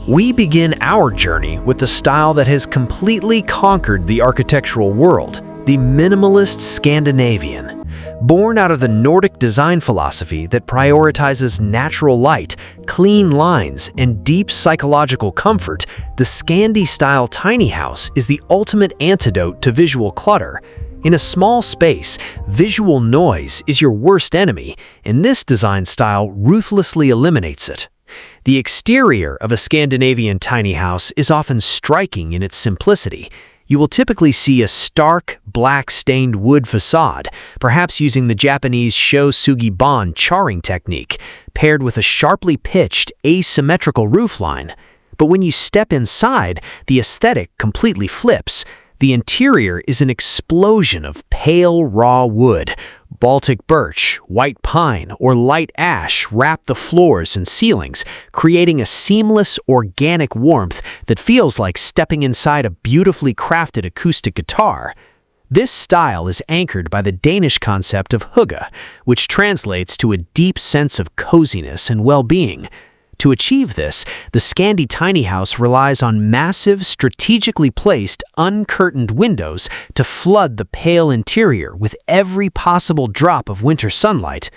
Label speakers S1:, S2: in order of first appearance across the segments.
S1: We begin our journey with the style that has completely conquered the architectural world, the Minimalist Scandinavian. Born out of the Nordic design philosophy that prioritizes natural light, clean lines, and deep psychological comfort, the Scandi-style tiny house is the ultimate antidote to visual clutter. In a small space, visual noise is your worst enemy, and this design style ruthlessly eliminates it. The exterior of a Scandinavian tiny house is often striking in its simplicity. You will typically see a stark, black-stained wood facade, perhaps using the Japanese Shosugi-ban charring technique, paired with a sharply pitched, asymmetrical roofline. But when you step inside, the aesthetic completely flips. The interior is an explosion of pale, raw wood. Baltic birch, white pine, or light ash wrap the floors and ceilings, creating a seamless, organic warmth that feels like stepping inside a beautifully crafted acoustic guitar. This style is anchored by the Danish concept of hygge, which translates to a deep sense of coziness and well-being. To achieve this, the Scandi tiny house relies on massive, strategically placed, uncurtained windows to flood the pale interior with every possible drop of winter sunlight.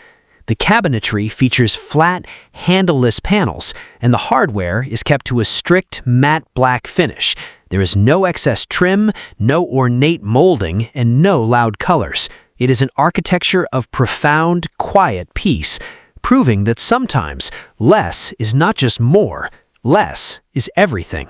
S1: The cabinetry features flat, handleless panels, and the hardware is kept to a strict, matte black finish. There is no excess trim, no ornate molding, and no loud colors. It is an architecture of profound, quiet peace, proving that sometimes less is not just more, less is everything.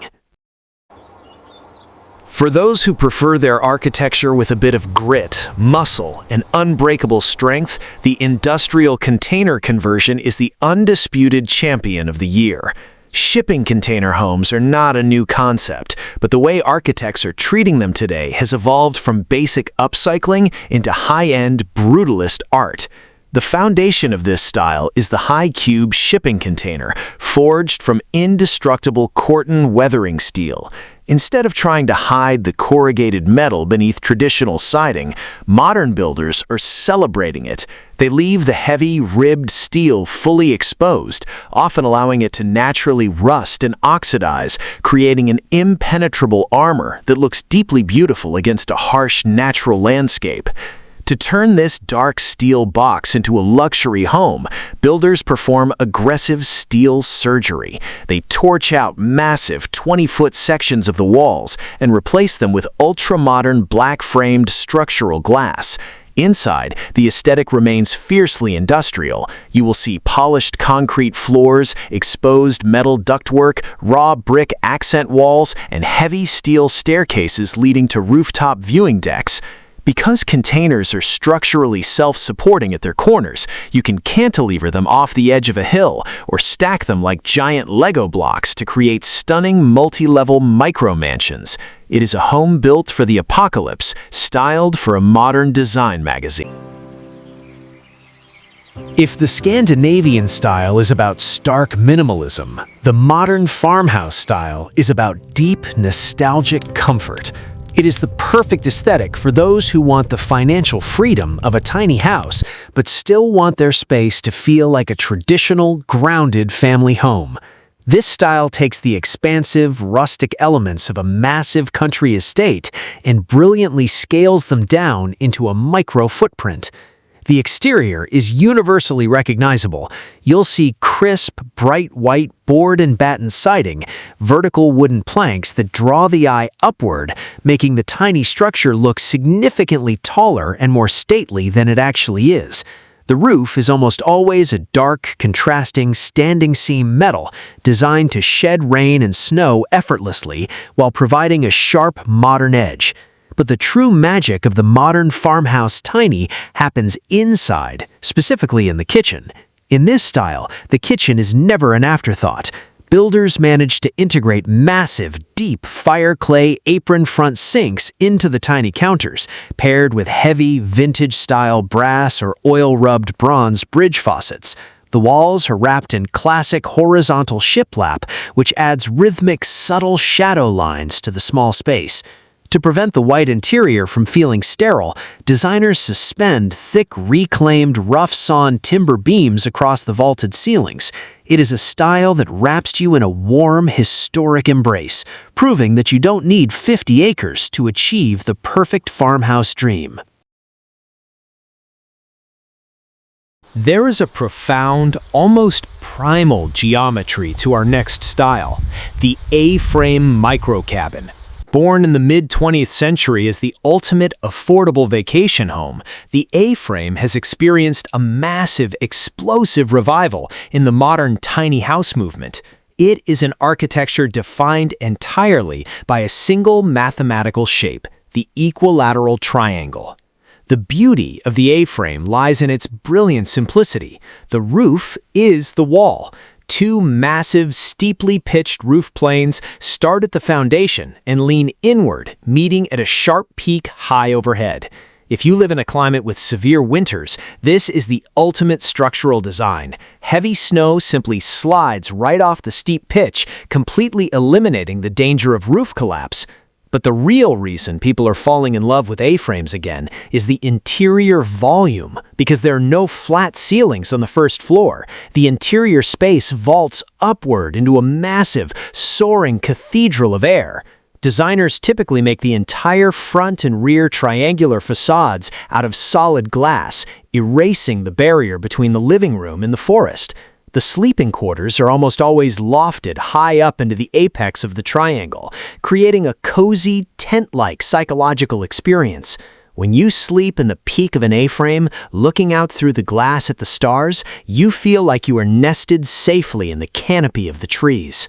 S1: For those who prefer their architecture with a bit of grit, muscle, and unbreakable strength, the industrial container conversion is the undisputed champion of the year. Shipping container homes are not a new concept, but the way architects are treating them today has evolved from basic upcycling into high-end brutalist art. The foundation of this style is the high-cube shipping container, forged from indestructible Corten weathering steel. Instead of trying to hide the corrugated metal beneath traditional siding, modern builders are celebrating it. They leave the heavy, ribbed steel fully exposed, often allowing it to naturally rust and oxidize, creating an impenetrable armor that looks deeply beautiful against a harsh natural landscape. To turn this dark steel box into a luxury home, builders perform aggressive steel surgery. They torch out massive 20-foot sections of the walls and replace them with ultra-modern black-framed structural glass. Inside, the aesthetic remains fiercely industrial. You will see polished concrete floors, exposed metal ductwork, raw brick accent walls, and heavy steel staircases leading to rooftop viewing decks. Because containers are structurally self-supporting at their corners, you can cantilever them off the edge of a hill or stack them like giant Lego blocks to create stunning multi-level micro-mansions. It is a home built for the apocalypse, styled for a modern design magazine. If the Scandinavian style is about stark minimalism, the modern farmhouse style is about deep, nostalgic comfort. It is the perfect aesthetic for those who want the financial freedom of a tiny house, but still want their space to feel like a traditional, grounded family home. This style takes the expansive, rustic elements of a massive country estate and brilliantly scales them down into a micro-footprint. The exterior is universally recognizable. You'll see crisp, bright white board and batten siding, vertical wooden planks that draw the eye upward, making the tiny structure look significantly taller and more stately than it actually is. The roof is almost always a dark, contrasting, standing seam metal designed to shed rain and snow effortlessly while providing a sharp, modern edge. But the true magic of the modern farmhouse tiny happens inside, specifically in the kitchen. In this style, the kitchen is never an afterthought. Builders manage to integrate massive, deep fire-clay apron-front sinks into the tiny counters, paired with heavy, vintage-style brass or oil-rubbed bronze bridge faucets. The walls are wrapped in classic horizontal shiplap, which adds rhythmic, subtle shadow lines to the small space. To prevent the white interior from feeling sterile, designers suspend thick, reclaimed, rough-sawn timber beams across the vaulted ceilings. It is a style that wraps you in a warm, historic embrace, proving that you don't need 50 acres to achieve the perfect farmhouse dream. There is a profound, almost primal geometry to our next style, the A-frame microcabin. Born in the mid-20th century as the ultimate affordable vacation home, the A-frame has experienced a massive, explosive revival in the modern tiny house movement. It is an architecture defined entirely by a single mathematical shape, the equilateral triangle. The beauty of the A-frame lies in its brilliant simplicity. The roof is the wall. Two massive, steeply pitched roof planes start at the foundation and lean inward, meeting at a sharp peak high overhead. If you live in a climate with severe winters, this is the ultimate structural design. Heavy snow simply slides right off the steep pitch, completely eliminating the danger of roof collapse. But the real reason people are falling in love with A-frames again is the interior volume. Because there are no flat ceilings on the first floor, the interior space vaults upward into a massive, soaring cathedral of air. Designers typically make the entire front and rear triangular facades out of solid glass, erasing the barrier between the living room and the forest. The sleeping quarters are almost always lofted high up into the apex of the triangle, creating a cozy, tent-like psychological experience. When you sleep in the peak of an A-frame, looking out through the glass at the stars, you feel like you are nested safely in the canopy of the trees.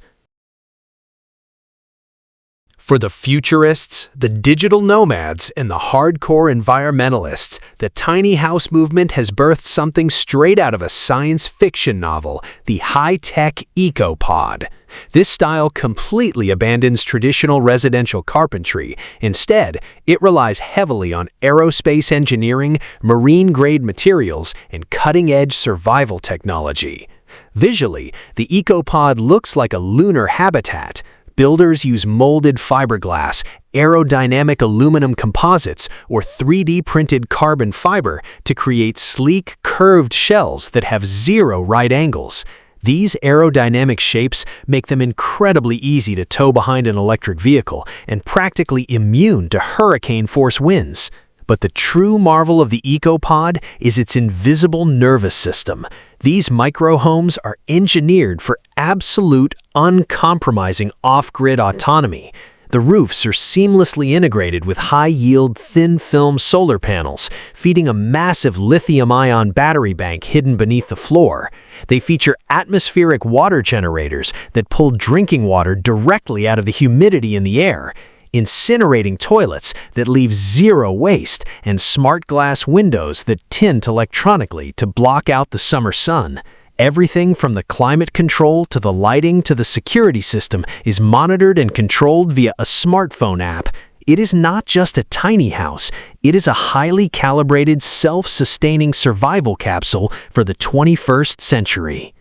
S1: For the futurists, the digital nomads, and the hardcore environmentalists, the tiny house movement has birthed something straight out of a science fiction novel, the high-tech eco-pod. This style completely abandons traditional residential carpentry. Instead, it relies heavily on aerospace engineering, marine-grade materials, and cutting-edge survival technology. Visually, the eco-pod looks like a lunar habitat. Builders use molded fiberglass, aerodynamic aluminum composites, or 3D printed carbon fiber to create sleek, curved shells that have zero right angles. These aerodynamic shapes make them incredibly easy to tow behind an electric vehicle and practically immune to hurricane-force winds. But the true marvel of the EcoPod is its invisible nervous system. These micro-homes are engineered for absolute, uncompromising off-grid autonomy. The roofs are seamlessly integrated with high-yield, thin-film solar panels, feeding a massive lithium-ion battery bank hidden beneath the floor. They feature atmospheric water generators that pull drinking water directly out of the humidity in the air, incinerating toilets that leave zero waste, and smart glass windows that tint electronically to block out the summer sun. Everything from the climate control to the lighting to the security system is monitored and controlled via a smartphone app. It is not just a tiny house, it is a highly calibrated, self-sustaining survival capsule for the 21st century.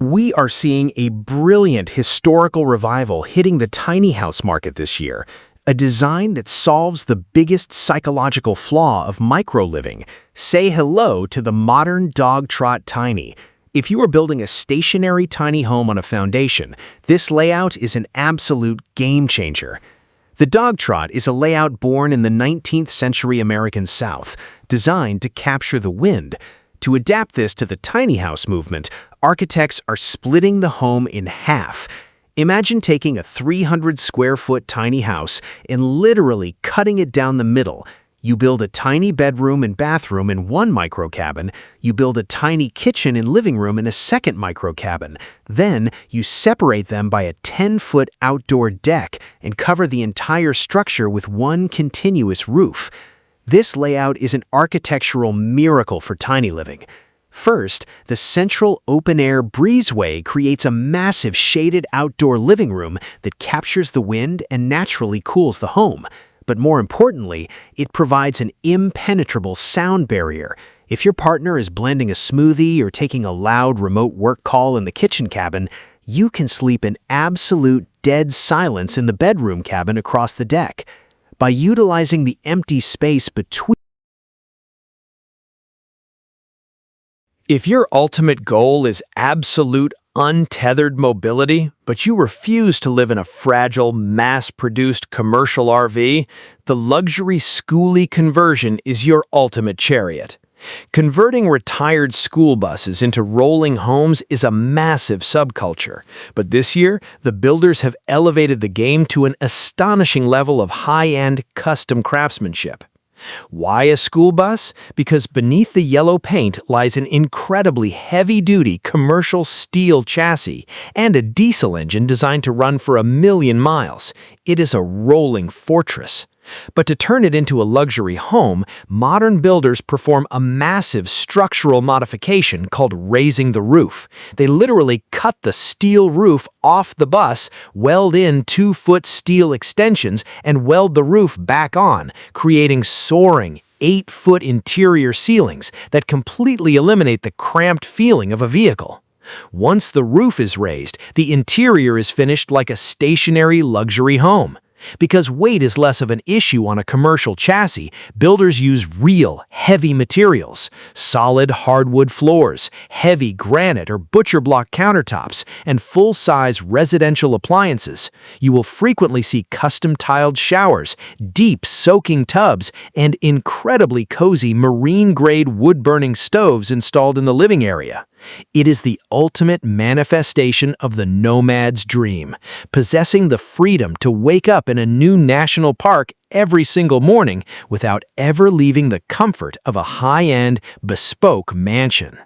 S1: We are seeing a brilliant historical revival hitting the tiny house market this year, a design that solves the biggest psychological flaw of micro-living. Say hello to the Modern Dogtrot Tiny. If you are building a stationary tiny home on a foundation, this layout is an absolute game-changer. The Dogtrot is a layout born in the 19th century American South, designed to capture the wind. To adapt this to the tiny house movement, architects are splitting the home in half. Imagine taking a 300-square-foot tiny house and literally cutting it down the middle. You build a tiny bedroom and bathroom in one microcabin. You build a tiny kitchen and living room in a second microcabin. Then, you separate them by a 10-foot outdoor deck and cover the entire structure with one continuous roof. This layout is an architectural miracle for tiny living. First, the central open-air breezeway creates a massive shaded outdoor living room that captures the wind and naturally cools the home. But more importantly, it provides an impenetrable sound barrier. If your partner is blending a smoothie or taking a loud remote work call in the kitchen cabin, you can sleep in absolute dead silence in the bedroom cabin across the deck. By utilizing the empty space between If your ultimate goal is absolute untethered mobility, but you refuse to live in a fragile, mass-produced commercial RV, the luxury schoolie conversion is your ultimate chariot. Converting retired school buses into rolling homes is a massive subculture, but this year, the builders have elevated the game to an astonishing level of high-end custom craftsmanship. Why a school bus? Because beneath the yellow paint lies an incredibly heavy-duty commercial steel chassis and a diesel engine designed to run for 1,000,000 miles. It is a rolling fortress. But to turn it into a luxury home, modern builders perform a massive structural modification called raising the roof. They literally cut the steel roof off the bus, weld in 2-foot steel extensions, and weld the roof back on, creating soaring 8-foot interior ceilings that completely eliminate the cramped feeling of a vehicle. Once the roof is raised, the interior is finished like a stationary luxury home. Because weight is less of an issue on a commercial chassis, builders use real, heavy materials, solid hardwood floors, heavy granite or butcher block countertops, and full-size residential appliances. You will frequently see custom-tiled showers, deep soaking tubs, and incredibly cozy marine-grade wood-burning stoves installed in the living area. It is the ultimate manifestation of the nomad's dream, possessing the freedom to wake up in a new national park every single morning without ever leaving the comfort of a high-end, bespoke mansion.